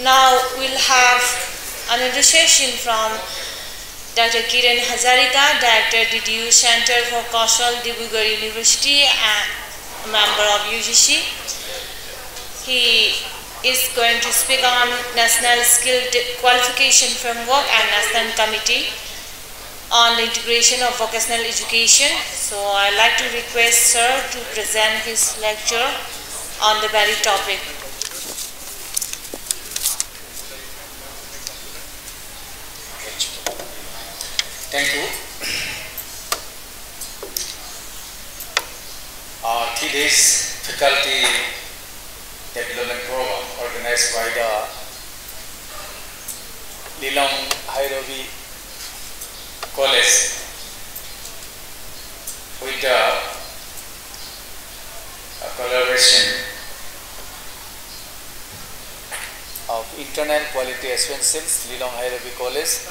Now we'll have another session from Dr. Kiran Hazarika, Director DDU Center for Kaushal, Dibrugarh University and a member of UGC. He is going to speak on National Skill Qualification Framework and National Committee on the integration of vocational education. So I'd like to request Sir to present his lecture on the very topic. Thank you. 3 days faculty development program organized by the Lilong Hairobi College with the collaboration of Internal Quality Assurance Cells, Lilong Hairobi College,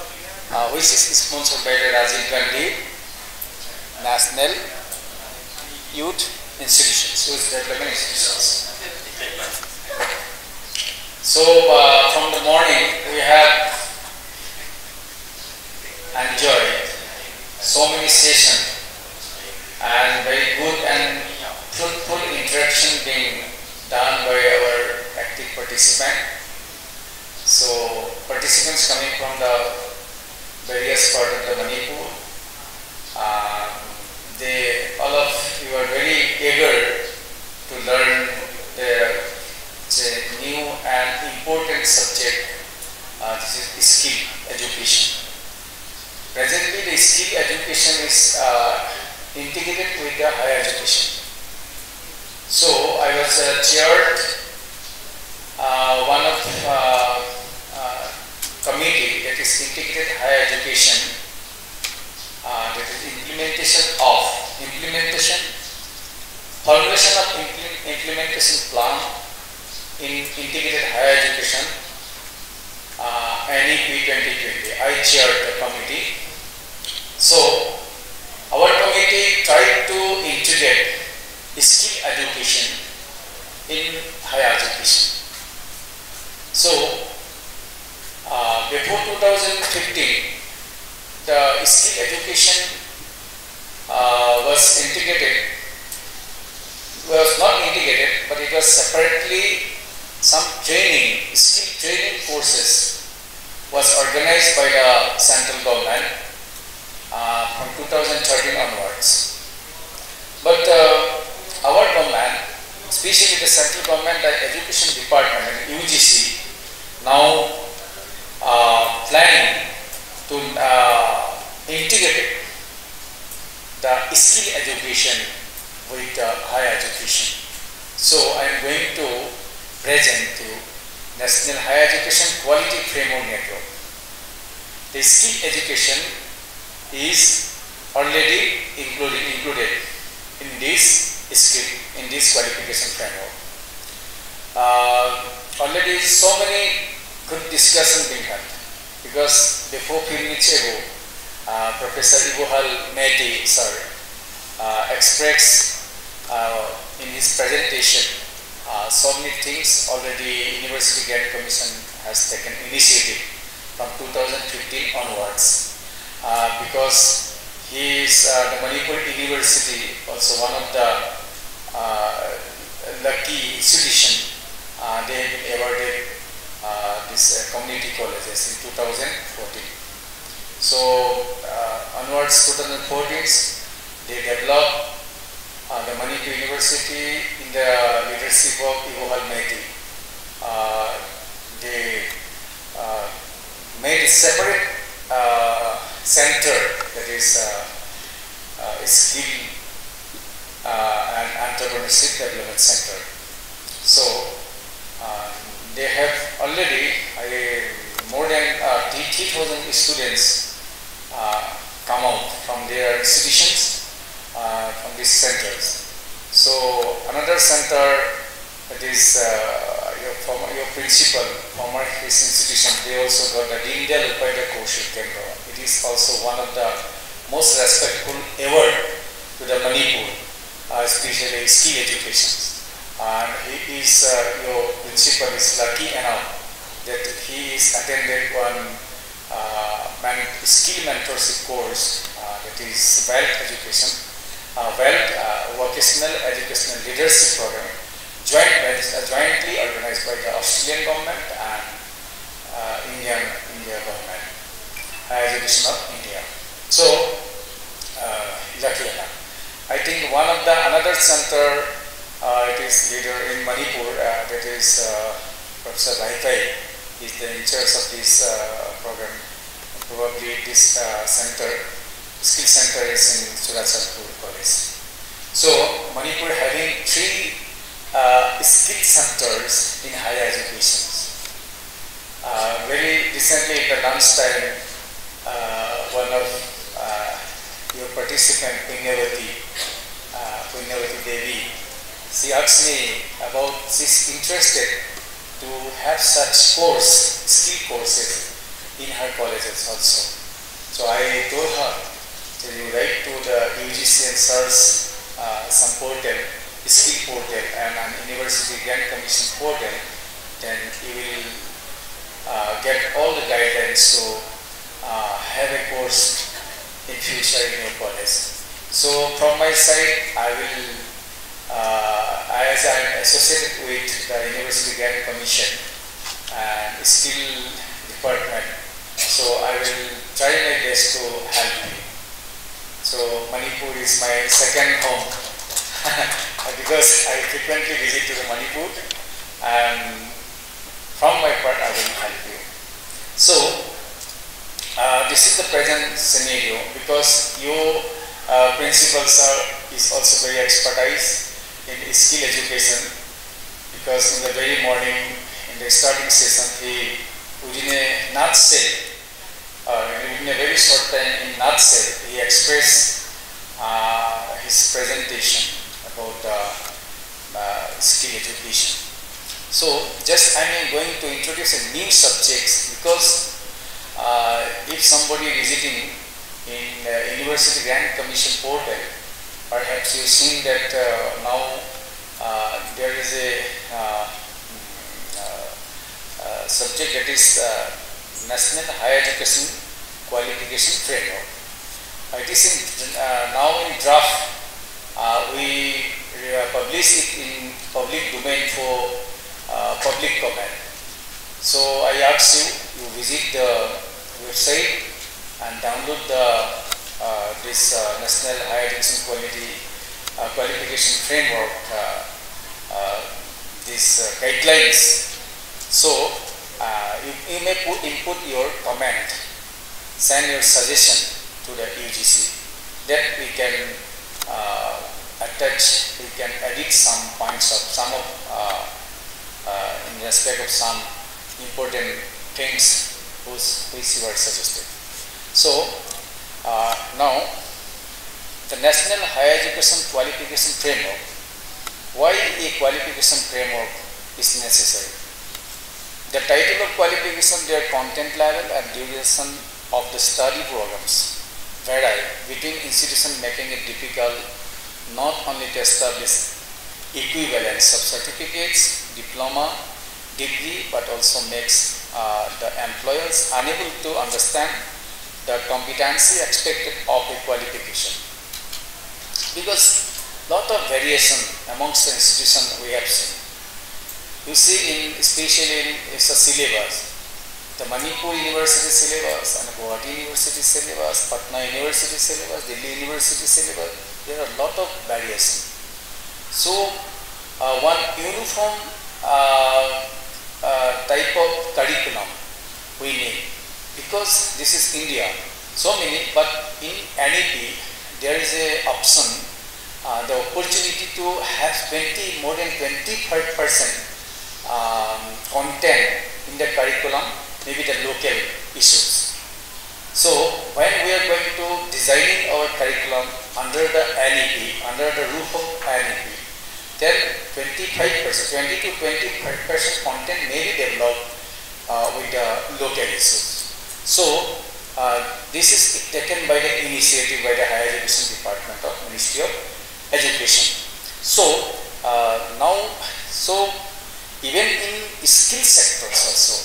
which is sponsored by the Rajiv Gandhi National Youth Institutions, Youth Development Institutions. So from the morning we have enjoyed so many sessions and very good and fruitful interaction being done by our active participants. So participants coming from the various parts of the Manipur, all of you are very eager to learn the new and important subject. This is skill education. Presently, the skill education is integrated with the higher education. So I was chaired one of committee that is integrated higher education, that is formulation of implementation plan in integrated higher education, NEP 2020. I chaired the committee. So our committee tried to integrate skill education in higher education. So before 2015, the skill education was not integrated, but it was separately some skill training courses was organized by the central government from 2013 onwards. But our government, especially the central government, the education department and UGC, now planning to integrate the skill education with higher education. So I am going to present to National Higher Education Quality Framework Network. The skill education is already included in this qualification framework. Already so many good discussion being had, because before few minutes ago, Professor Ibuhal Mehdi sir expressed in his presentation so many things already University Grant Commission has taken initiative from 2015 onwards, because he is the Manipur University, also one of the lucky institution. They have been awarded this community colleges in 2014. So onwards 2014, they developed the Manipur University in the leadership of Ibuhal Mehdi. They made a separate center, that is skill and entrepreneurship development center. So they have already more than 3,000 students come out from their institutions, from these centers. So another center, that is your principal, former his institution, they also got the Dindal Upaida Kaushal Kendra. It is also one of the most respectful award to the Manipur, especially skill education. And he is, your principal is lucky enough that attended one skill mentorship course, that is wealth education, vocational educational leadership program, jointly organized by the Australian government and India government, Education of India. So, lucky enough, I think another center, it is leader in Manipur, that is Professor Raitai, is the in charge of this program. Probably this skill center is in Surachandpur College. So Manipur having 3 skill centers in higher education. Very recently in the lunchtime, one of your participant, Punyavati Devi, she asked me about she's interested to have such skill courses in her colleges also. So I told her, so you write to the UGC and search some portal, skill portal and an University Grant Commission portal, then you will get all the guidelines to have a course in future in your college. So from my side, I will, as I am associated with the University Grant Commission and Skill Department, so I will try my best to help you. So Manipur is my second home because I frequently visit to the Manipur, and from my part I will help you. So this is the present scenario, because your principal sir is also very expertise in skill education, because in the very morning in the starting session within a nutshell, in a very short time in nutshell, he expressed his presentation about skill education. So just I am going to introduce a new subject, because if somebody visiting in University Grant Commission portal, perhaps you've seen that now there is a subject, that is National Higher Education Qualification Framework. It is now in draft. We publish it in public domain for public comment. So I ask you visit the website and download this National Higher Education Qualification Framework, these guidelines. So you may input your comment, send your suggestion to the UGC. That we can attach, we can edit some points of in respect of some important things which you are suggested. So now the National Higher Education Qualification Framework. Why a qualification framework is necessary? The title of qualification, their content level and duration of the study programs vary between institutions, making it difficult not only to establish equivalence of certificates, diploma, degree, but also makes the employers unable to understand the competency expected of a qualification. Because lot of variation amongst the institutions we have seen. You see, especially in the syllabus, the Manipur University syllabus and Guwahati University syllabus, Patna University syllabus, Delhi University syllabus, there are a lot of variation. So, one uniform type of curriculum we need, because this is India. So many, but in NEP there is a option, the opportunity to have more than 25% content in the curriculum, maybe the local issues. So when we are going to designing our curriculum under the NEP, under the roof of NEP, then 20 to 25% content may be developed with the local issues. So this is taken by the initiative by the Higher Education Department of Ministry of Education. So now, even in skill sectors also,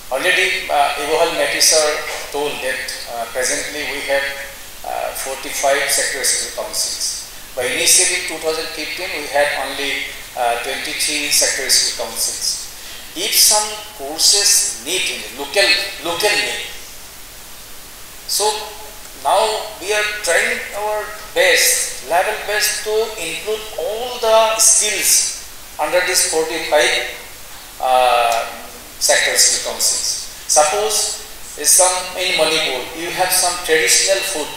Already Ivohal Mehti sir told that presently we have 45 sector school councils. By initially 2015 we had only 23 sector school councils. If some courses need local need, so now we are trying our best, level best to include all the skills under this 45 sector school councils. Suppose in Manipur you have some traditional foods.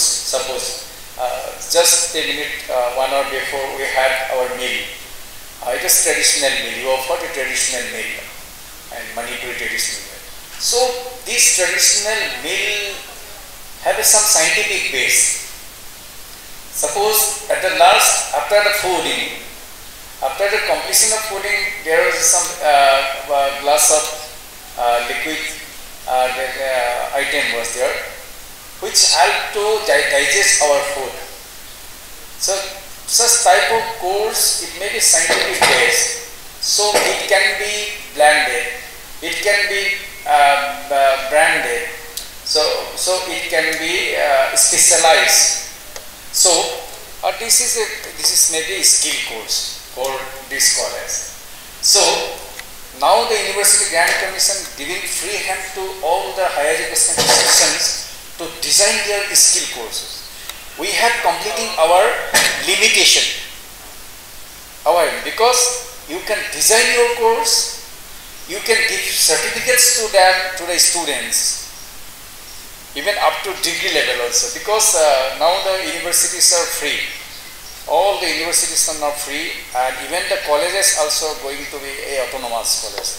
Suppose just a minute, 1 hour before we had our meal. It is traditional meal. You offer a traditional meal and Manipuri traditional meal. So this traditional meal have some scientific base. Suppose at the last, after the fooding, after the completion of fooding, there was some glass of liquid item was there, which helped to digest our food. So such type of course, it may be scientific based. So it can be blended, it can be branded, so it can be specialized. So this is maybe a skill course for this college. So now the University Grant Commission giving free hand to all the higher education institutions to design their skill courses. We have completing our limitation. Because you can design your course, you can give certificates to them, to the students, even up to degree level also. Because now the universities are free. All the universities are now free, and even the colleges also going to be a autonomous college.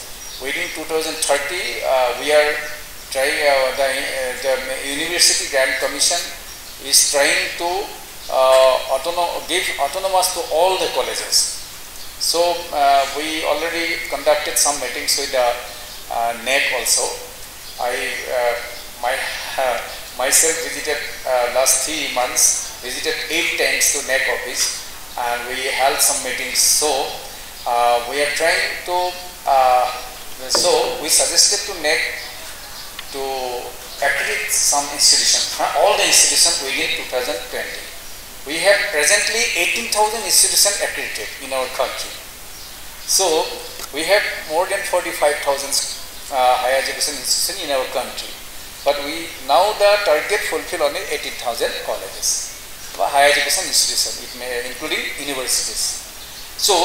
Within 2030, we are trying. The University Grant Commission is trying to give autonomous to all the colleges. So we already conducted some meetings with the NEP also. Myself visited last 3 months. Visited 8 times to NEC office, and we held some meetings. So we are trying to, so we suggested to NEC to accredit some institutions, all the institutions within 2020. We have presently 18,000 institutions accredited in our country. So we have more than 45,000 higher education institutions in our country. But we now the target fulfill only 18,000 colleges. Higher education institution, including universities. So,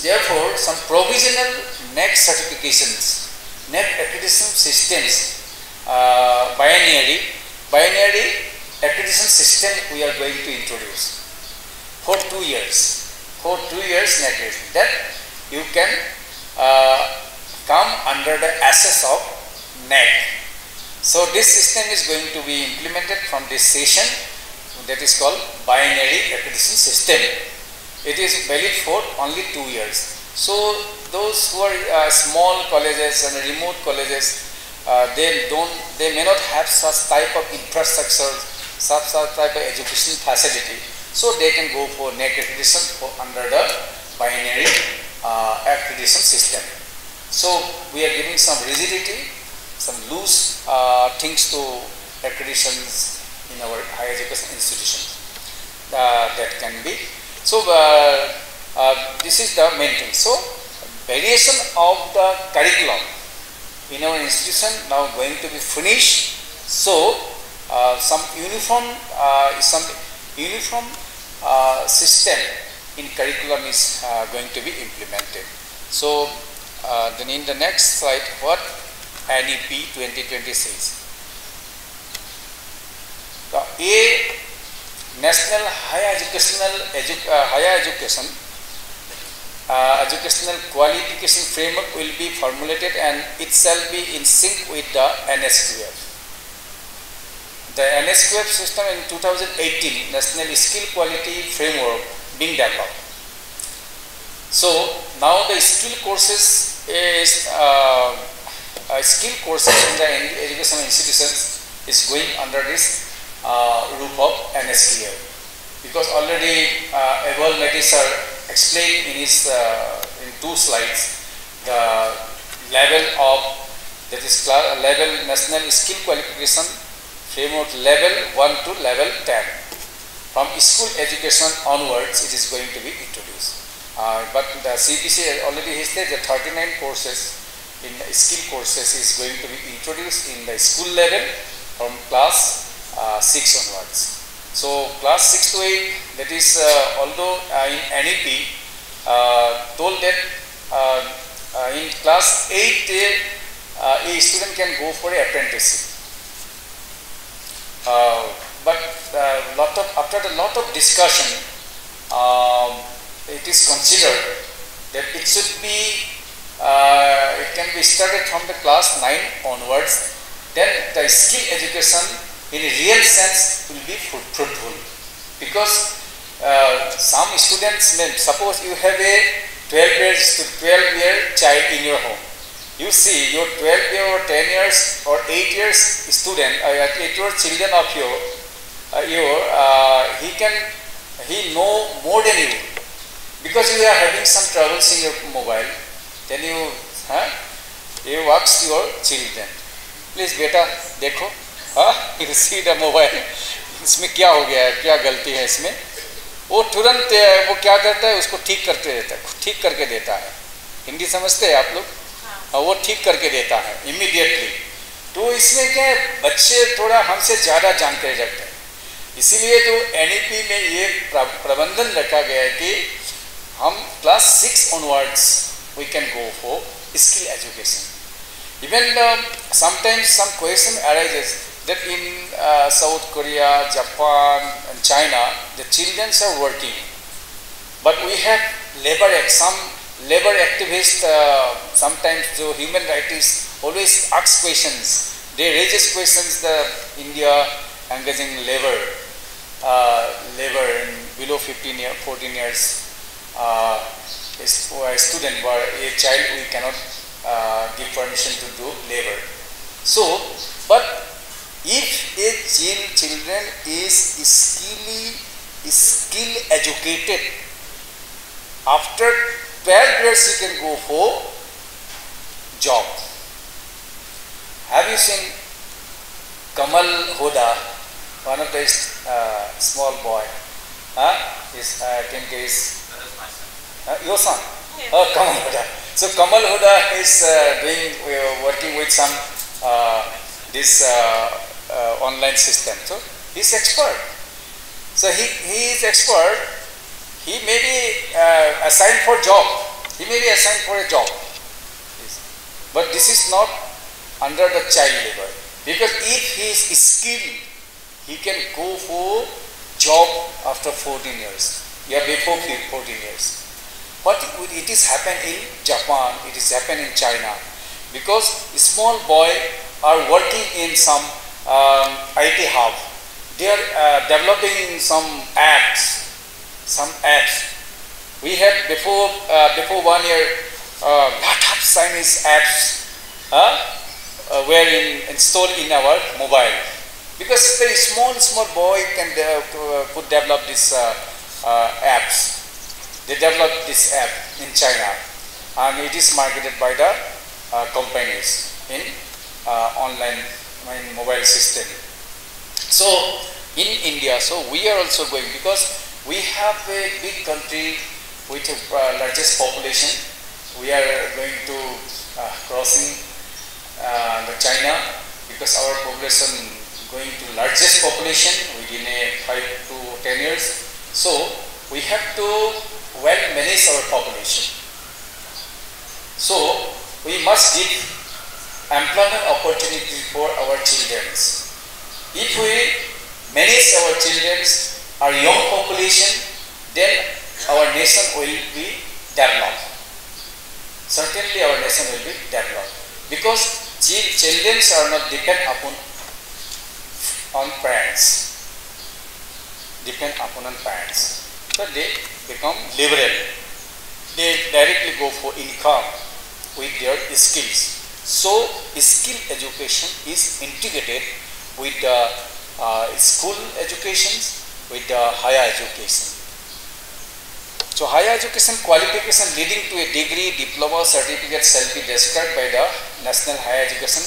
therefore, some provisional NEC certifications, NEC accreditation systems, binary accreditation system we are going to introduce for 2 years. For 2 years NEC accreditation. That you can come under the access of NEC. So, this system is going to be implemented from this session. That is called binary accreditation system. It is valid for only 2 years. So those who are small colleges and remote colleges, they may not have such type of infrastructure, such type of education facility. So they can go for NEC accreditation under the binary accreditation system. So we are giving some rigidity, some loose things to accreditations in our higher education institutions. That can be. So this is the main thing. So variation of the curriculum in our institution now going to be finished. So some uniform system in curriculum is going to be implemented. So then in the next slide, what NEP 2020 says. A National Higher Education Educational Qualification Framework will be formulated and it shall be in sync with the NSQF. The NSQF system in 2018 National Skill Quality Framework being developed. So now the skill courses is skill courses in the educational institutions is going under this roof of NSQF, because already Eval Mehti sir explained in his in 2 slides the level of, that is level national skill qualification framework level 1 to level 10. From school education onwards, it is going to be introduced. But the CPC already has said that 39 courses in skill courses is going to be introduced in the school level from class 6 onwards. So class 6 to 8, that is although in NEP told that in class 8 a student can go for an apprenticeship. But after a lot of discussion, it is considered that it should be, it can be started from the class 9 onwards. Then the skill education in a real sense will be fruitful, because some students may, suppose you have a 12-year child in your home. You see your 12-year or 10 years or 8 years student, 8-year children of he know more than you, because you are having some troubles in your mobile. Then you ask your children, please beta देखो, you see the mobile, इसमें क्या हो गया है, क्या गलती है इसमें, वो तुरंत वो क्या करता है, उसको ठीक करके देता है। हिंदी समझते हैं आप लोग? वो ठीक करके देता है इमीडिएटली। तो इसमें क्या है, बच्चे थोड़ा हमसे ज़्यादा जानकारी रखते हैं। इसीलिए जो NEP में ये प्रबंधन रखा गया है कि हम class 6 onwards we can go for skill education. Even sometimes some question arises that in South Korea, Japan and China, the children are working, but we have some labor activists, sometimes the human rights always ask questions. They raise questions, the India engaging labor in below 14 years, a student or a child, we cannot give permission to do labor. So, but if a children is skill educated, after 12 years you can go for job. Have you seen Kamal Hoda, one of the small boy? I think is your son? Yes. Oh, Kamal Hoda. So Kamal Hoda is working with some this online system. So he's expert. So he is expert. He may be assigned for job. He may be assigned for a job. But this is not under the child labor. Because if he is skilled, he can go for job after 14 years. Yeah, before 14 years. But it is happen in Japan, it is happen in China. Because small boy are working in some IT hub. They are developing some apps. We had before 1 year lot of Chinese apps were installed in our mobile. Because very small boy could develop this apps. They developed this app in China, and it is marketed by the companies in online mobile system. So in India, so we are also going, because we have a big country with the largest population. We are going to crossing the China, because our population going to largest population within a 5 to 10 years. So we have to well manage our population. So we must give employment opportunity for our children. If we manage our children, our young population, then our nation will be developed. Certainly our nation will be developed. Because children are not dependent on parents. But they become liberal. They directly go for income with their skills. So skill education is integrated with the school education, with the higher education. So higher education qualification leading to a degree, diploma, certificate shall be described by the National Higher Education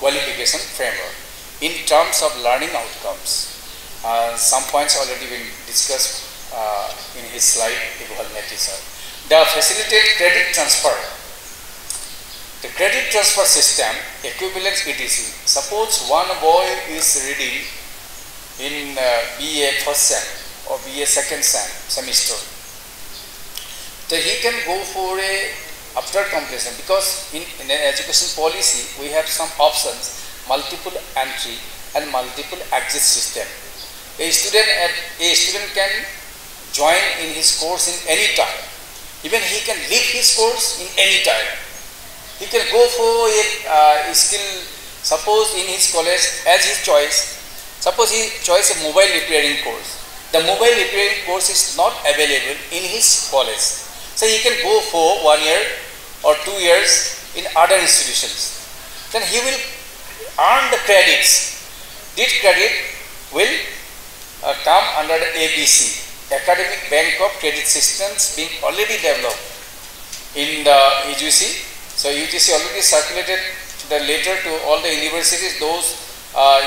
Qualification Framework in terms of learning outcomes. Some points already been discussed in his slide, sir. The facilitate credit transfer. The credit transfer system equivalence etc. Suppose one boy is reading in BA first sem or BA second semester. So he can go for a after completion, because in an education policy we have some options, multiple entry and multiple exit system. A student can join in his course in any time. Even he can leave his course in any time. He can go for a skill, suppose in his college as his choice. Suppose he choose a mobile repairing course. The mobile repairing course is not available in his college. So he can go for 1 year or 2 years in other institutions. Then he will earn the credits. This credit will come under the ABC, Academic Bank of Credit Systems, being already developed in the UGC. So UGC already circulated the letter to all the universities, those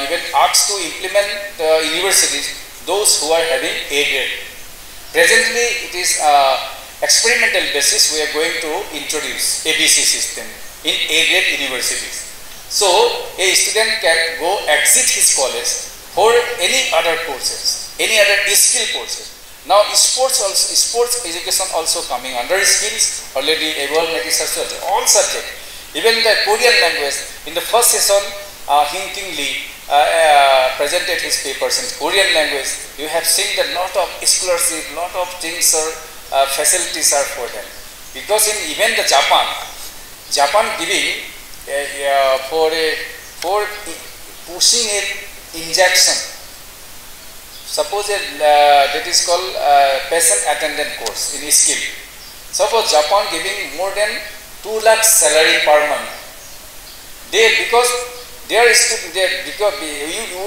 even asked to implement the universities, those who are having A grade. Presently it is experimental basis we are going to introduce ABC system in A grade universities. So a student can go exit his college for any other courses, any other skill courses. Now sports education also coming under skills, already all subject. Even the Korean language, in the first session Hinting Lee presented his papers in Korean language. You have seen that lot of scholarship, lot of things are facilities are for them, because in even the Japan giving for pushing a injection. Suppose that is called patient attendant course in skill. Suppose Japan giving more than 2 lakh salary per month. Because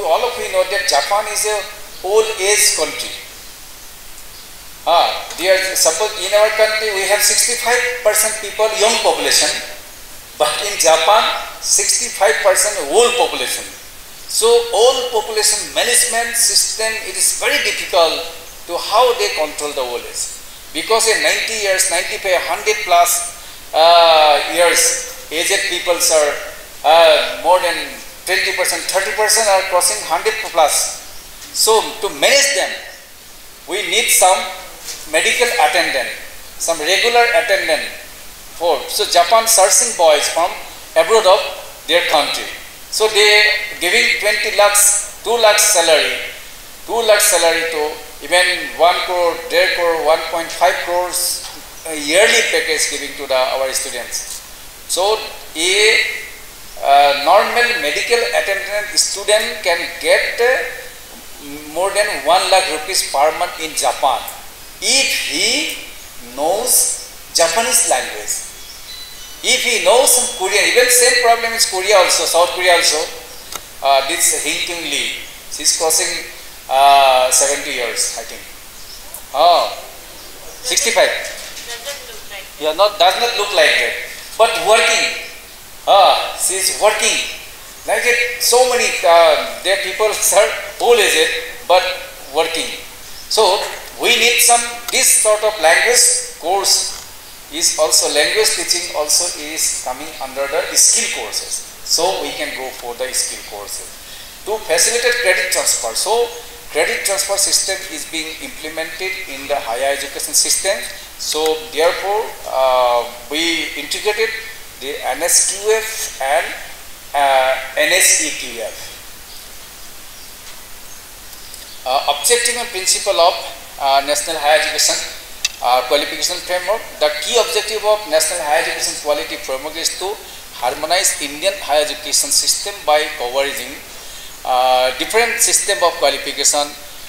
all of you know that Japan is a old age country. Suppose in our country we have 65% people young population, but in Japan 65% old population. So old population management system, it is very difficult to how they control the old age, because in 90 years, 95, 100 plus years aged people are more than 20%, 30% are crossing 100 plus. So to manage them, we need some medical attendant, some regular attendant for. So Japan searching boys from abroad of their country. So they giving 20 lakhs, 2 lakhs salary to even 1 crore, 1.5 crore, 1.5 crores yearly package giving to our students. So a normal medical attendant student can get more than 1 lakh rupees per month in Japan if he knows Japanese language. If he knows some Korean, even same problem is Korea also, South Korea also. This Hinking Lee, she's crossing 70 years, I think. 65. Doesn't look like. Yeah, does not look like that. But working. She's working. Like it, so many their people are old aged, but working. So we need this sort of language course is also, language teaching also is coming under the skill courses. So we can go for the skill courses to facilitate credit transfer. So credit transfer system is being implemented in the higher education system. So therefore we integrated the NSQF and NSEQF. Objective and principle of National Higher Education Qualification Framework. The key objective of National Higher Education Quality Framework is to harmonize Indian higher education system by covering different system of qualification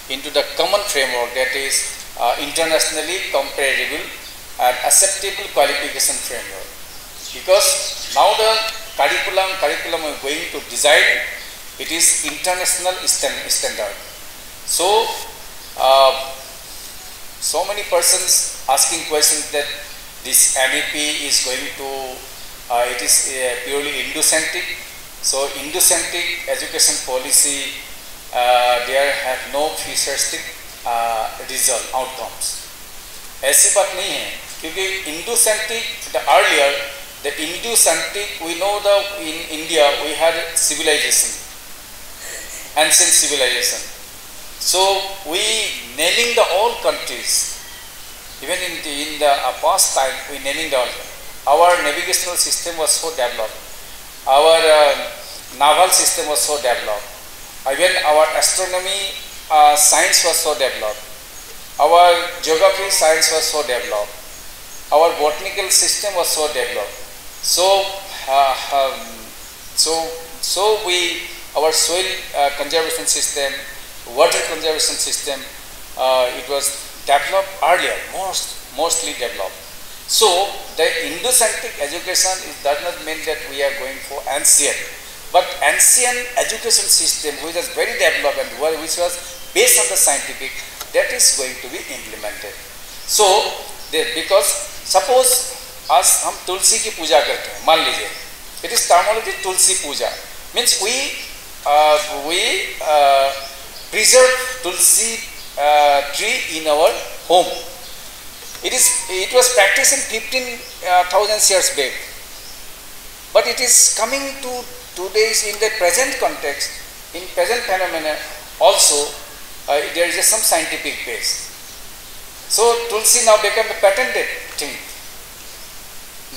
into the common framework, that is internationally comparable and acceptable qualification framework. Because now the curriculum we are going to design, it is international standard. So so many persons asking questions that this NEP is going to, it is purely Indo-centric. So Indo-centric education policy, there have no futuristic result outcomes. ऐसी बात नहीं है, क्योंकि Indo-centric, the earlier, the Indo-centric, we know that in India we had civilization, ancient civilization. So we naming the all countries, even in the past time, we naming the all. Our navigational system was so developed. Our naval system was so developed. Even our astronomy science was so developed. Our geography science was so developed. Our botanical system was so developed. So, our soil conservation system, water conservation system, it was developed earlier, mostly developed. So, the Indo-centric education does not mean that we are going for ancient, but ancient education system which was very developed and which was based on the scientific, that is going to be implemented. So, because suppose as हम तुलसी की पूजा करते हैं, मान लीजिए, it is terminology Tulsi Puja, means we preserve tulsi tree in our home. It was practiced in 15,000 years back, but it is coming to today's in the present context, in present phenomena also there is some scientific base. So tulsi now become a patented thing.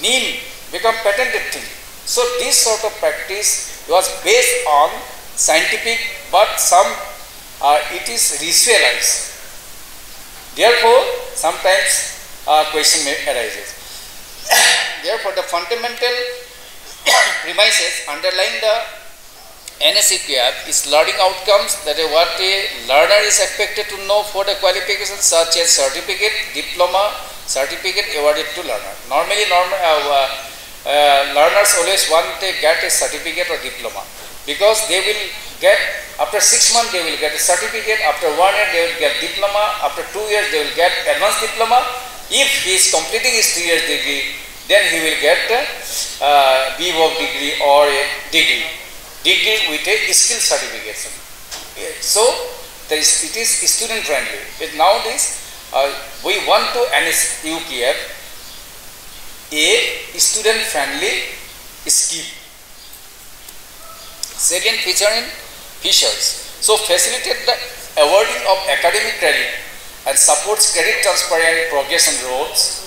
Neem become patented thing. So this sort of practice was based on scientific, but some it is ritualized. Therefore, sometimes question arises. Therefore, the fundamental premises underlying the NEP is learning outcomes, that is what a learner is expected to know for the qualifications such as certificate, diploma, certificate awarded to learner. Normally, learners always want to get a certificate or diploma, because they will get, after 6 months they will get a certificate, after 1 year they will get diploma, after 2 years they will get advanced diploma. If he is completing his 3 years degree, then he will get B.Voc degree or a degree with a skill certification. So it is student friendly. But nowadays we want to NEP a student friendly scheme. Second features. So facilitate the awarding of academic credit and supports credit transfer and progression roles.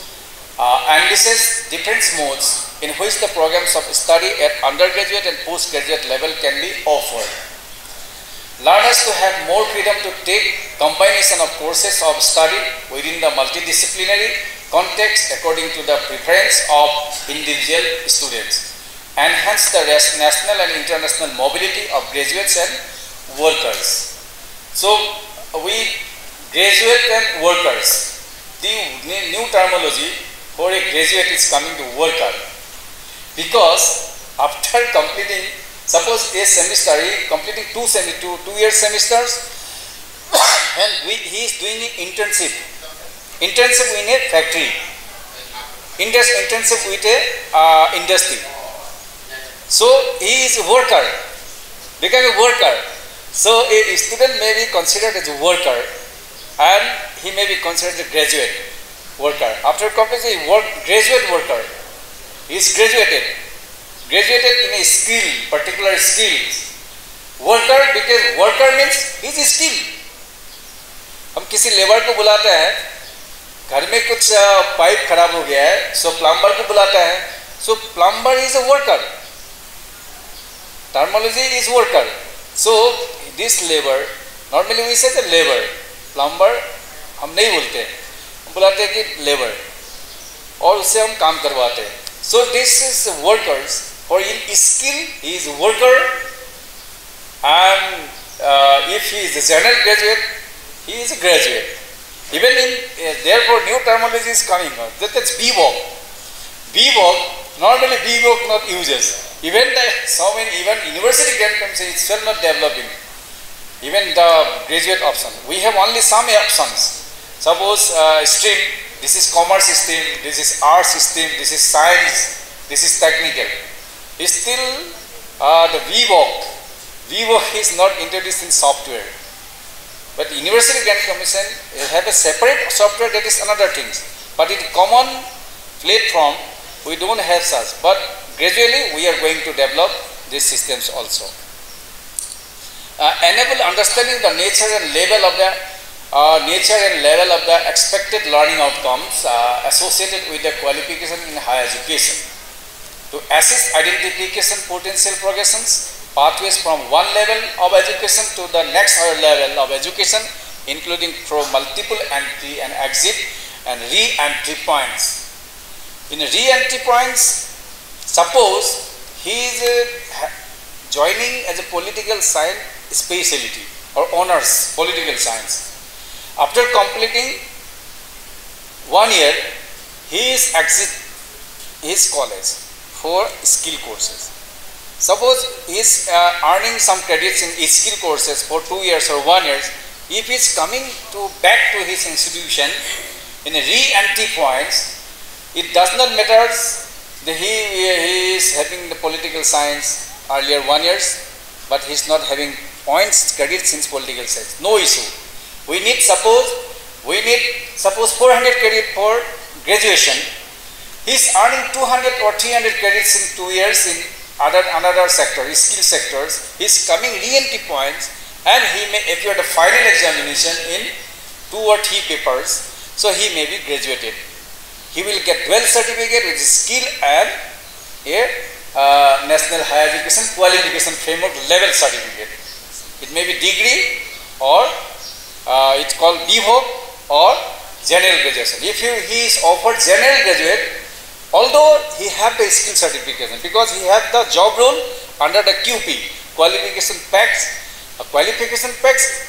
Analyzes different modes in which the programs of study at undergraduate and postgraduate level can be offered. Learners to have more freedom to take combination of courses of study within the multidisciplinary context according to the preference of individual students. Enhance the national and international mobility of graduates and workers. So, we graduate and workers, the new terminology for a graduate is coming to worker, because after completing, suppose a semester, completing 2 year semesters, and he is doing an internship in a factory, internship with a industry. So he is a worker, become a worker. So a student may be considered as a worker, and he may be considered a graduate worker. After completing graduate worker, he is graduated in a skill, particular skills. Worker, because worker means he is skilled. हम किसी labour को बुलाते हैं, घर में कुछ pipe खराब हो गया है, सो प्लम्बर को बुलाता है, so plumber is a worker. Terminology is worker. So this labor, normally we say the labor, plumber हम नहीं बोलते, हम बुलाते हैं कि labor, और उससे हम काम करवाते हैं. So this is workers. For in skill, he is a worker, and if he is a general graduate, he is a graduate. Even in therefore new terminology is coming on. That's B.Voc. B.Voc, normally B.Voc not uses. Even university grant is still not developing. Even the graduate option, we have only some options. Suppose stream, this is commerce stream, this is arts stream, this is science, this is technical. Still the VWOC is not introduced in software. But University Grant Commission have a separate software, that is another thing. But in common platform, we don't have such. But gradually we are going to develop these systems also. Enable understanding the nature and level of the expected learning outcomes associated with the qualification in higher education. To assist identification potential progressions, pathways from one level of education to the next higher level of education, including through multiple entry and exit and re-entry points. In re-entry points, suppose he is joining as a political science specialty or honors political science. After completing 1 year, he is exit his college for skill courses. Suppose he is earning some credits in skill courses for 2 years or 1 year. If he is coming back to his institution in a re-entry points, it does not matter that he is having the political science earlier 1 year, but he is not having points credits in political science. No issue. We need suppose 400 credit for graduation. He is earning 200 or 300 credits in 2 years in another sector, skill sectors. He is coming re-entry points, and he may appear the final examination in 2 or 3 papers. So he may be graduated. He will get dual certificate with skill and a National Higher Education Qualification Framework level certificate. It may be degree or it's called BVOC or general graduation. If he is offered general graduate, although he have the skill certification, because he have the job role under the QP, qualification packs. Qualification packs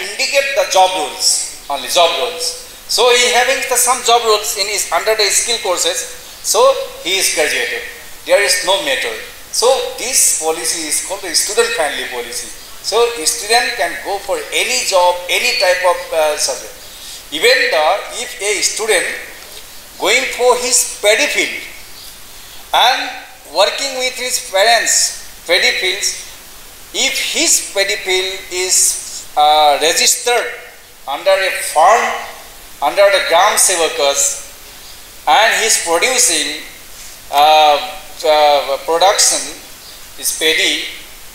indicate the job roles, only job roles. So he having some job roles in his under the skill courses, so he is graduated. There is no matter. So this policy is called the student friendly policy. So a student can go for any job, any type of subject. Even if a student going for his paddy field and working with his parents paddy fields, if his paddy field is registered under a farm, under the Gram Sevakas, and he is producing production is paddy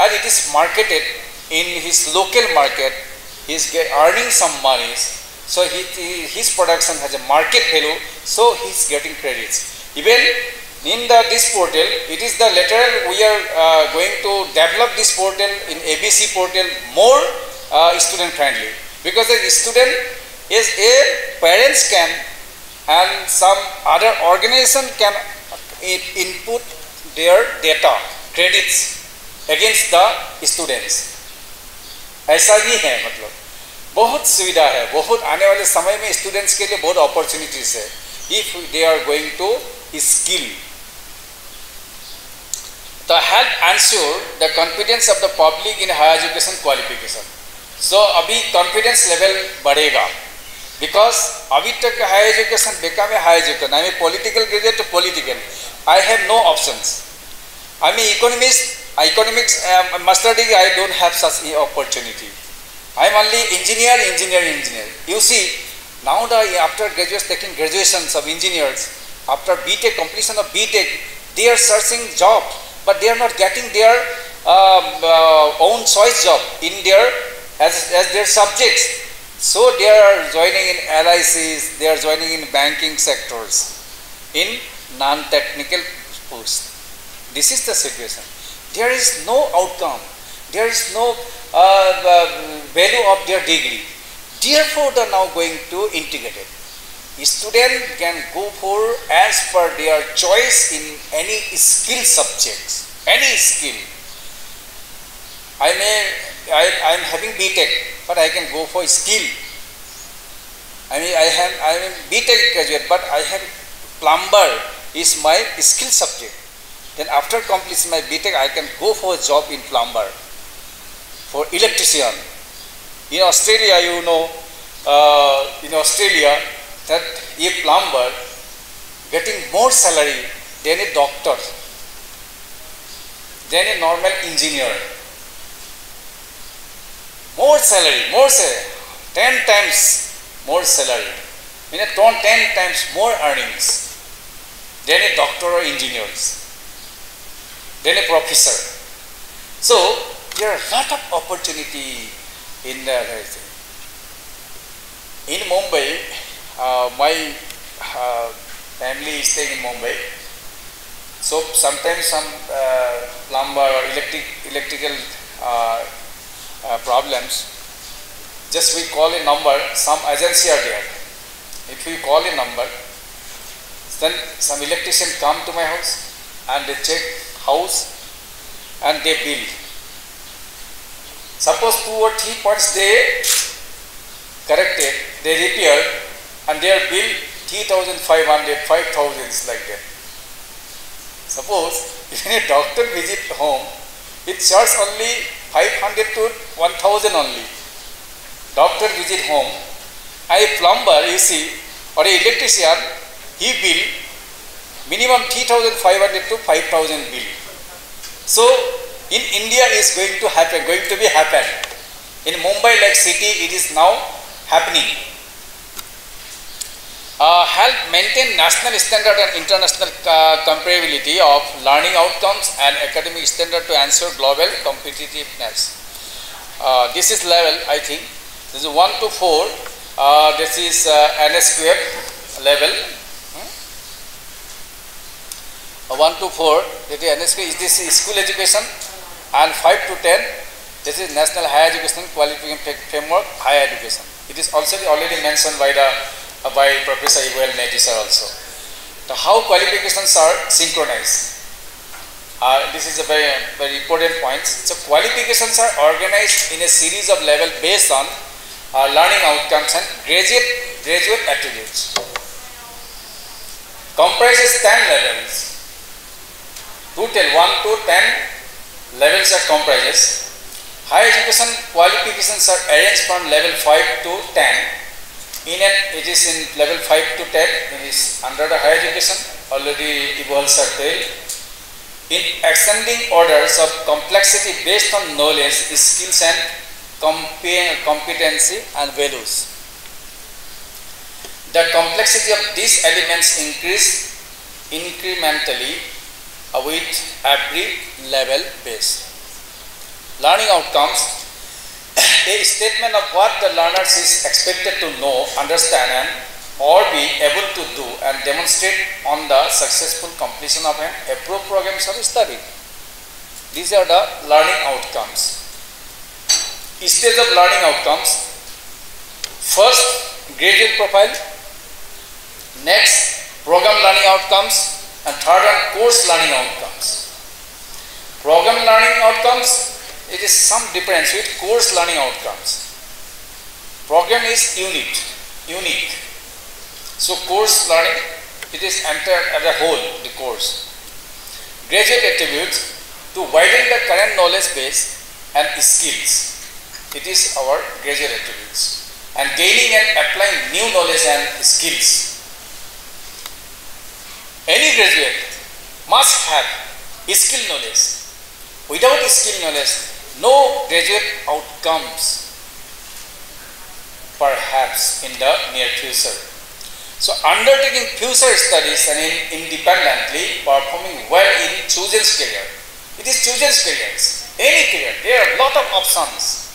and it is marketed in his local market, he is earning some money. So his production has a market value, so he is getting credits. Even in this portal, it is the later we are going to develop this portal in ABC portal more student friendly, because the student is a parents can and some other organization can input their data credits against the students. ऐसा भी है, मतलब बहुत सुविधा है, बहुत आने वाले समय में स्टूडेंट्स के लिए बहुत अपॉर्चुनिटीज है if they are going to skill. To help ensure the confidence of the public in higher education qualification. So अभी confidence level बढ़ेगा, because अभी तक higher education बेकार में higher education, I mean political graduate to political, I have no options. I mean economics master degree, I don't have such opportunity. I am only engineer. You see, now after graduates taking graduations of engineers, after BTech, completion of BTech, they are searching job, but they are not getting their own choice job in their as their subjects. So they are joining in LICs, they are joining in banking sectors, in non-technical posts. This is the situation. There is no outcome. There is no value of their degree. Therefore, they are now going to integrate it. A student can go for as per their choice in any skill subjects, any skill. I am having BTech, but I can go for skill. I am BTech graduate, but I have plumber is my skill subject. Then after completing my BTech, I can go for a job in plumber, for electrician. In Australia, you know, in Australia that a plumber getting more salary than a doctor, than a normal engineer. More salary, 10 times more salary, 10 times more earnings than a doctor or engineers, than a professor. So there are a lot of opportunity in the in Mumbai. My family is staying in Mumbai, so sometimes some plumber or electrical problems. Just we call a number, some agency are there. If we call a number, then some electrician come to my house and they check house and they bill. Suppose 2 or 3 points they corrected, they repaired, and their bill 3,500, 5,000 is like that. Suppose if a doctor visit home, it charges only 500 to 1,000 only. Doctor visit home, and a plumber, you see, or an electrician, he bill minimum 3,500 to 5,000 bill. So in India is going to be happen. In Mumbai like city, it is now happening. Help maintain national standard and international comparability of learning outcomes and academic standard to ensure global competitiveness. This is level, I think. This is 1 to 4. This is NSQF level. 1 to 4. This is NSQF. Is this school education? And 5 to 10. This is National Higher Education Qualification Framework, Higher Education. It is also already mentioned by Professor Ibu Mehdi sir also. So how qualifications are synchronized? This is a very important point. So qualifications are organized in a series of levels based on learning outcomes and graduate attributes. Comprises 10 levels. Total 1 to 10 levels are comprises. Higher education qualifications are arranged from level 5 to 10. It is in level 5 to 10. It is under the higher education. Already evolved certain. In ascending orders of complexity based on knowledge, skills and competency and values. The complexity of these elements increase incrementally with every level base. Learning outcomes, a statement of what the learners is expected to know, understand and or be able to do and demonstrate on the successful completion of an approved programs of study. These are the learning outcomes. Stage of learning outcomes. First, graduate profile. Next, program learning outcomes. And third one, course learning outcomes. Program learning outcomes, it is some difference with course learning outcomes. Program is unique. So course learning, it is entered as a whole, the course. Graduate attributes, to widen the current knowledge base and skills. It is our graduate attributes. And gaining and applying new knowledge and skills. Any graduate must have skill knowledge. Without skill knowledge, no graduate outcomes perhaps in the near future. So undertaking future studies and independently performing well in chosen career. It is chosen careers. Any career, there are a lot of options.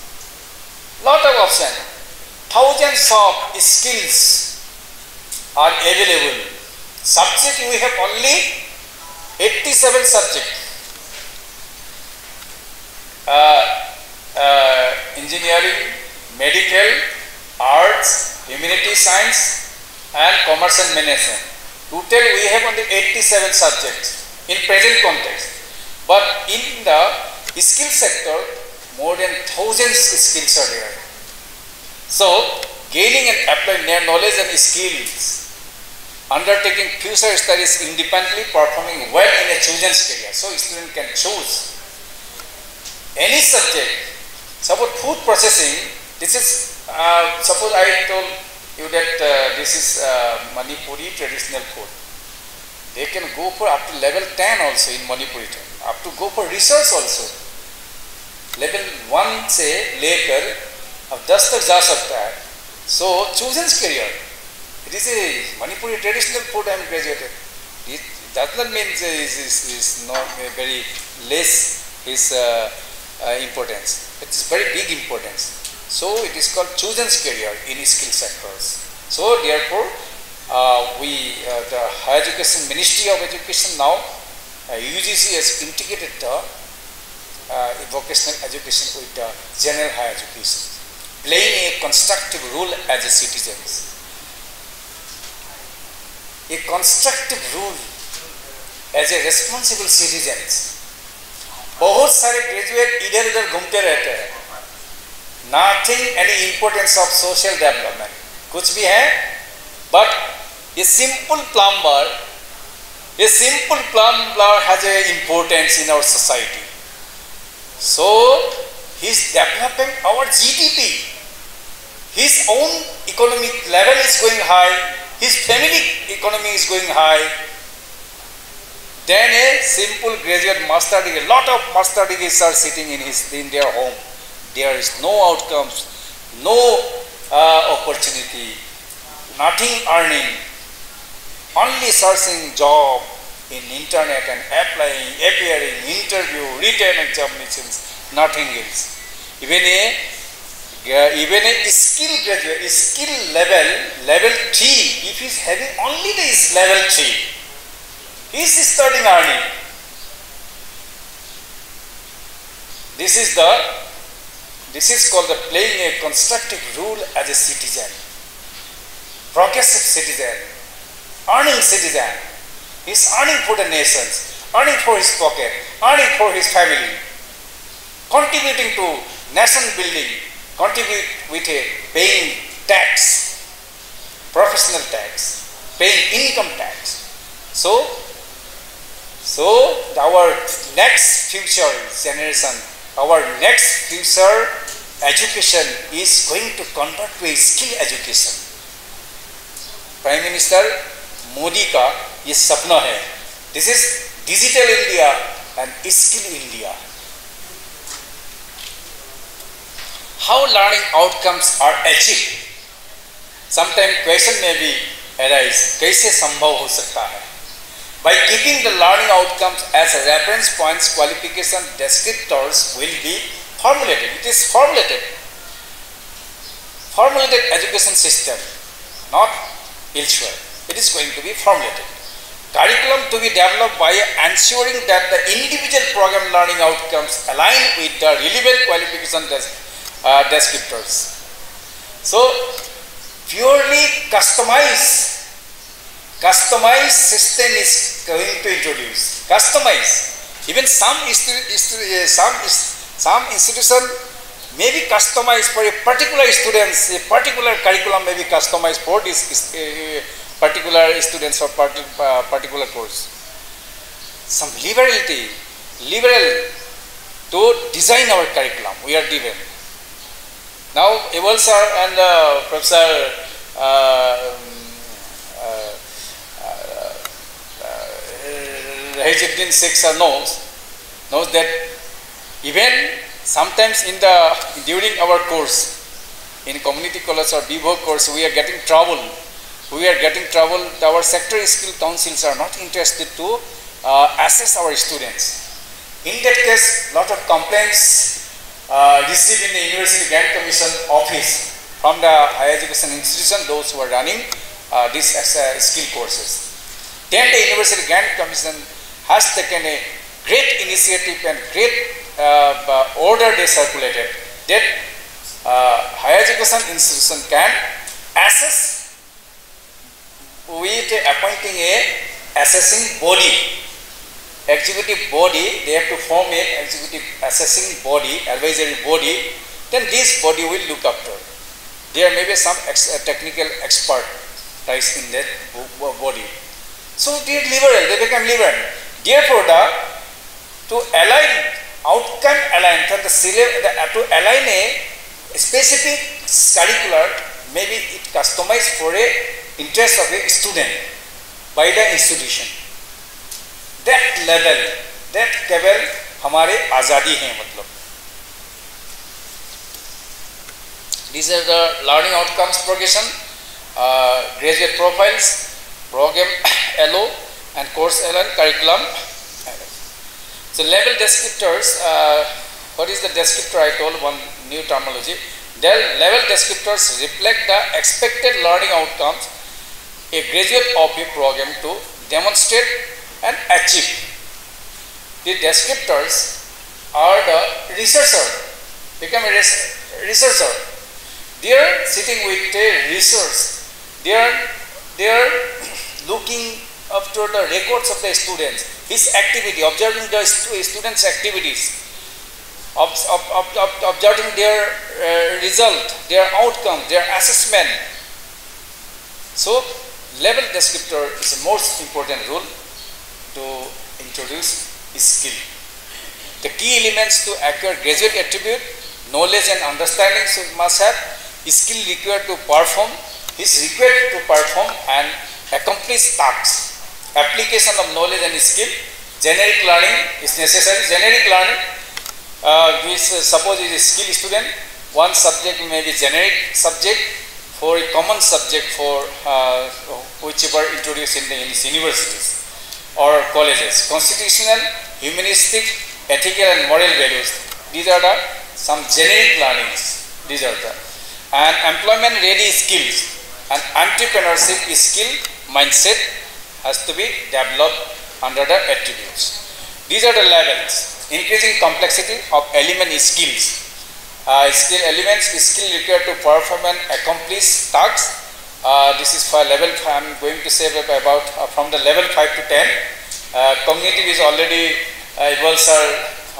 Thousands of skills are available. Subject we have only 87 subjects. Engineering, medical, arts, humanity science and commerce and management. Total we have only 87 subjects in present context. But in the skill sector, more than thousands skills are there. So gaining and applying their knowledge and skills, undertaking future studies independently, performing well in a chosen career. So student can choose any subject. Suppose food processing, this is suppose I told you that this is Manipuri traditional food. They can go for up to level 10 also in Manipuri, up to go for research also. Level 1 से लेकर अब 10 तक जा सकता है. So chosen career. It is a Manipuri traditional food I am graduated. It does not mean is not very less is importance. It is very big importance. So it is called chosen career in skill sectors. So therefore, the Higher Education Ministry of Education now, UGC has integrated the vocational education with the general higher education, playing a constructive role as a citizens. A constructive role as a responsible citizens. बहुत सारे graduate इधर उधर घूमते रहते हैं. Nothing any importance of social development. कुछ भी है, but a simple plumber has a importance in our society. So he is developing our GDP. His own economic level is going high. His family economy is going high. Then a simple graduate master degree, a lot of master degrees are sitting in their home. There is no outcomes, no opportunity, nothing earning, only searching job in internet and applying, appearing, interview, written examinations, nothing else. Even a skill graduate, skill level 3, if he is having only this level 3, he is starting earning. This is called the playing a constructive role as a citizen, progressive citizen, earning citizen. He is earning for the nations, earning for his pocket, earning for his family, contributing to nation building, contribute with a paying tax, professional tax, paying income tax. So our next future generation, our next future education is going to convert to a skill education. Prime Minister Modi का ये सपना है. This is digital India and skill India. How learning outcomes are achieved? Sometimes question may be arise. कैसे संभव हो सकता है? By keeping the learning outcomes as a reference points, qualification descriptors will be formulated. It is formulated education system, not elsewhere. It is going to be formulated. Curriculum to be developed by ensuring that the individual program learning outcomes align with the relevant qualification descriptors. So, purely customized system is going to introduce. Customize. Even some institution may be customized for a particular students. A particular curriculum may be customized for this particular students or particular course. Some liberal to design our curriculum we are given. Now, Eval sir and Professor Rahijuddin Sheikh sir knows that even sometimes during our course in community college or DBO course we are getting trouble. Our sector skill councils are not interested to assess our students. In that case, lot of complaints received in the University Grant Commission office from the higher education institution, those who are running these skill courses. Then the University Grant Commission has taken a great initiative and great order they circulated that higher education institution can assess with appointing a assessing body, executive body. They have to form a executive assessing body, advisory body. Then this body will look after. There may be some technical expert in that body. So they are liberal. They become liberal. Therefore, to align outcome align to align a specific curricular, maybe it customized for a interest of a student by the institution. That level, that केवल हमारे आज़ादी है मतलब. These are the learning outcomes progression, graduate profiles, program LO and course L and curriculum. So level descriptors, what is the descriptor? I told one new terminology. The level descriptors reflect the expected learning outcomes a graduate of a program to demonstrate and achieve. The descriptors are the researcher, become a researcher. They are sitting with a research. They are looking after the records of the students, his activity, observing the students' activities, observing their result, their outcome, their assessment. So, level descriptor is the most important rule to introduce skill. The key elements to acquire graduate attribute, knowledge and understanding must have skill required to perform, and accomplish tasks. Application of knowledge and skill. Generic learning is necessary. Generic learning, suppose is a skill student, one subject may be generic subject for a common subject for whichever introduced in the universities or colleges. Constitutional, humanistic, ethical and moral values. These are the some generic learnings. These are the and employment ready skills and entrepreneurship skill mindset has to be developed under the attributes. These are the levels. Increasing complexity of element skills. Skill elements skill required to perform and accomplish tasks. This is for level 5. I am going to say about from the level 5 to 10. Cognitive is already evolves are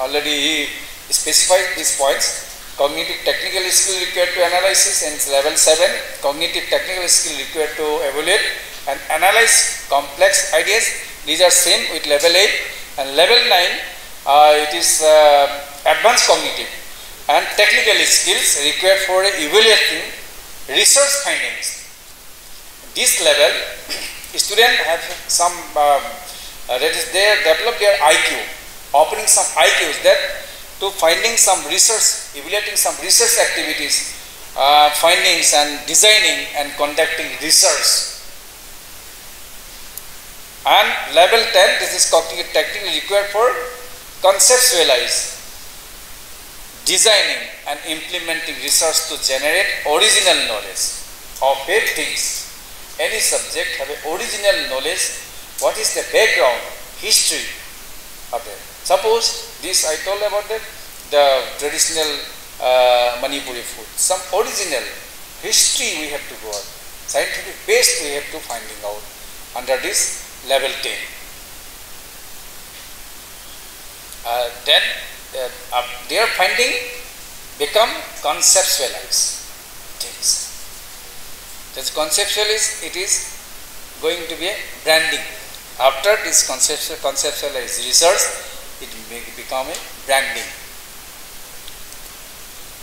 already specified these points. Cognitive technical skill required to analysis and level 7. Cognitive technical skill required to evaluate and analyze complex ideas. These are same with level 8 and level 9. It is advanced cognitive and technical skills required for evaluating research findings. This level, students have some that is they develop their IQ, opening some IQs that to finding some research, evaluating some research activities, findings and designing and conducting research. And level 10, this is cognitive technical required for conceptualize, designing and implementing research to generate original knowledge of things. Any subject have an original knowledge. What is the background, history of it? Suppose this I told about that, the traditional Manipuri food. Some original history we have to go on. Scientific base we have to finding out under this level 10. Then their finding become conceptualized things. This conceptualized, it is going to be a branding. After this conceptualized research, it may become a branding.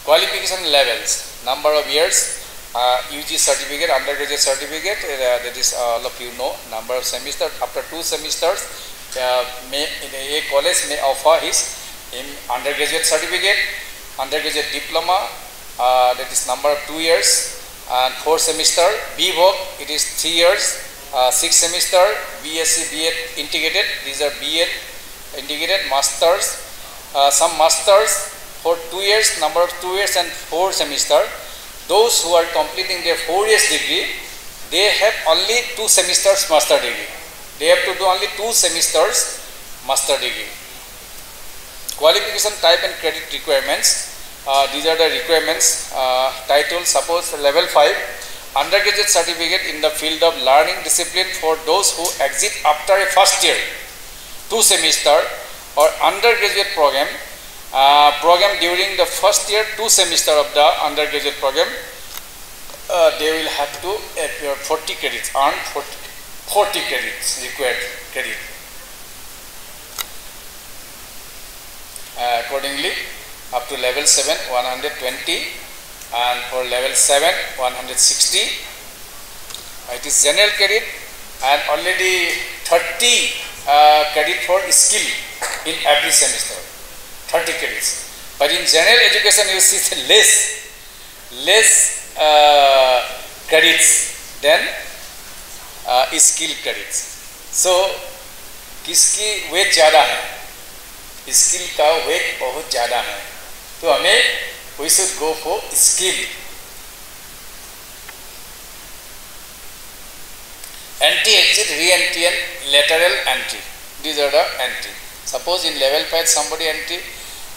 Qualification levels, number of years, UG certificate, undergraduate certificate, that is all of you know, number of semesters. After 2 semesters, a college may offer his undergraduate certificate, undergraduate diploma, that is number of 2 years, and 4 semester. BVOC, it is 3 years, 6 semester. BSc, B.Ed integrated, these are B.Ed integrated, masters, some masters for 2 years, number of 2 years and 4 semester. Those who are completing their 4 years degree, they have only 2 semesters master degree. They have to do only 2 semesters master degree. Qualification type and credit requirements. These are the requirements. Title, suppose level 5, undergraduate certificate in the field of learning discipline for those who exit after a first year, 2 semester, or undergraduate program. Program during the first year, 2 semester of the undergraduate program, they will have to appear 40 credits, earn 40 credits, required credit. Accordingly, up to level 7, 120 and for level 7 160. It is general credit and already 30 credit for skill in every semester, 30 credits. But in general education you see less credits than skill credits. So किसकी wait ज़्यादा है, skill का wait बहुत ज़्यादा है, तो हमें we should go for skill. Entry, exit, re-entry and lateral entry. These are the entry. Suppose in level 5 somebody entry,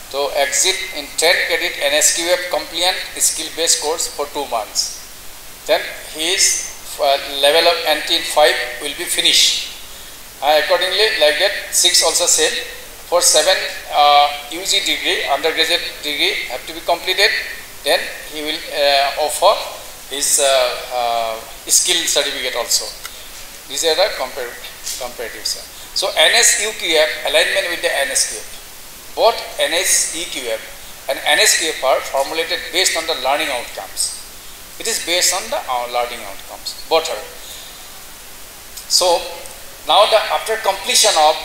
so exit in 10 credit NSQF compliant skill based course for 2 months. Then his level of entry in 5 will be finished. Accordingly, like that, 6 also same. For 7 UG degree, undergraduate degree have to be completed. Then he will offer his skill certificate also. These are the comparatives. So NSEQF alignment with the NSQF. Both NSEQF and NSQF are formulated based on the learning outcomes. It is based on the learning outcomes. Both are. So now after completion of,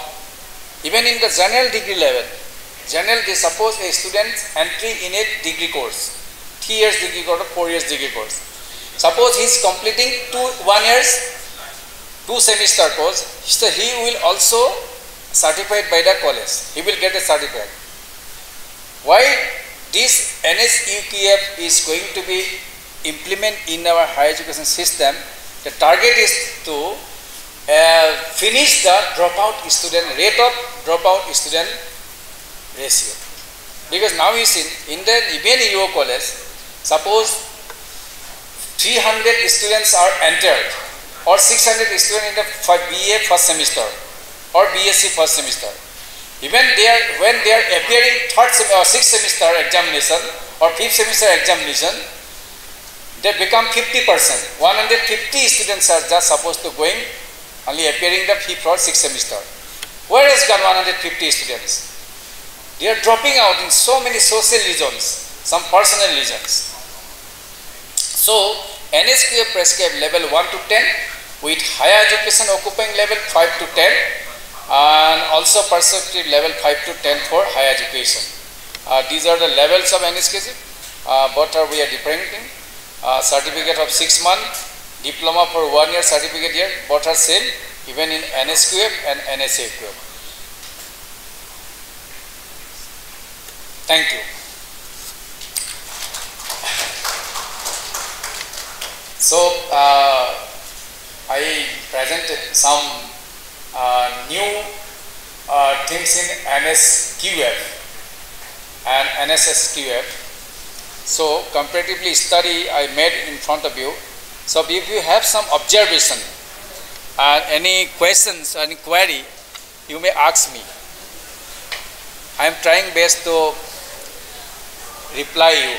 even in the general degree level, they suppose a student's entry in a degree course, 3 years degree course or 4 years degree course. Suppose he is completing 1 year's 2 semester course, so he will also certified by the college. He will get a certificate. Why this NSEQF is going to be implemented in our higher education system? The target is to finish the dropout student rate of dropout student ratio. Because now you see in the even in your college, suppose 300 students are entered or 600 students in the BA first semester or BSc first semester. Even when they are appearing 6th semester examination or 5th semester examination, they become 50%. 150 students are just supposed to going only appearing the 5th or 6th semester. Where has gone 150 students? They are dropping out in so many social reasons, some personal reasons. So NSQF prescribed level 1 to 10 with higher education occupying level 5 to 10 and also perspective level 5 to 10 for higher education. These are the levels of NSQF. Both are we are different. Certificate of 6 months, diploma for 1 year, certificate year, both are same even in NSQF and NSAQF. Thank you. So I presented some new things in NSQF and NSSQF. So comparatively study I made in front of you. So if you have some observation and any questions, any query, you may ask me. I am trying best to reply you.